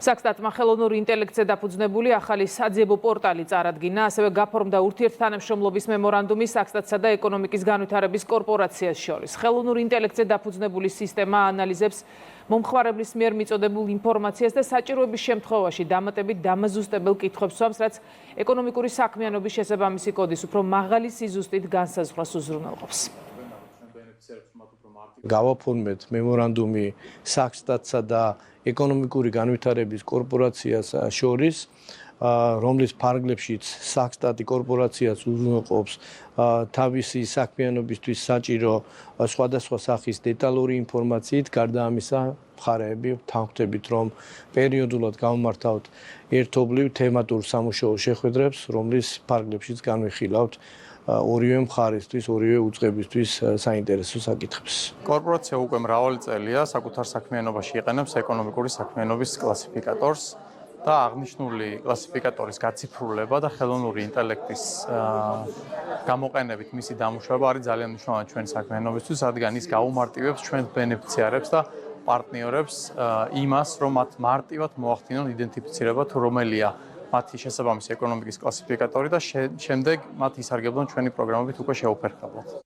Საქსტატმა ხელოვნური ინტელექტზე დაფუძნებული ახალი საძიებო პორტალი წარადგინა, ასევე გაფორმდა ურთიერთთანამშრომლობის მემორანდუმი საქსტატსა და ეკონომიკის განვითარების კორპორაციას შორის. ხელოვნური ინტელექტზე დაფუძნებული სისტემა ანალიზებს მომხმარებლის მიერ მიწოდებულ ინფორმაციას და საჭიროების შემთხვევაში დამატებით დამაზუსტებელ კითხვებს სვამს, რაც ეკონომიკური საქმიანობის შესაბამისი კოდის უფრო მაღალი სიზუსტით განსაზღვრას უზრუნველყოფს. გავაფორმეთ მემორანდუმი საქსტატსა და ეკონომიკური განვითარების კორპორაციას შორის, რომლის ფარგლებშიც საქსტატი კორპორაციას უზრუნველყოფს თავისი საქმიანობისთვის საჭირო სხვადასხვა სახის დეტალური ინფორმაციით, გარდა ამისა მხარეები ვთანხმდებით, რომ პერიოდულად გავმართავთ ერთობლივ თემატურ სამუშაო შეხვედრებს, რომლის ფარგლებშიც განვიხილავთ ორივე მხარისთვის, ორივე უწყებისთვის საინტერესო საკითხებს. კორპორაცია უკვე მრავალი წელია საკუთარ საქმიანობაში იყენებს ეკონომიკური საქმიანობის კლასიფიკატორს და აღნიშნული კლასიფიკატორის გაციფრულება და ხელოვნური ინტელექტის გამოყენებით მისი დამუშავება არის ძალიან მნიშვნელოვანი ჩვენ საქმიანობისთვის, რადგან ის გაუმარტივებს ჩვენ ბენეფიციარებს და პარტნიორებს იმას, რომ მათ მარტივად მოახდინონ იდენტიფიცირება თუ რომელია მათი შესაბამისი ეკონომიკის კლასიფიკატორი და შემდეგ მათ ისარგებლონ ჩვენი პროგრამებით უკვე შეუფერხებლად.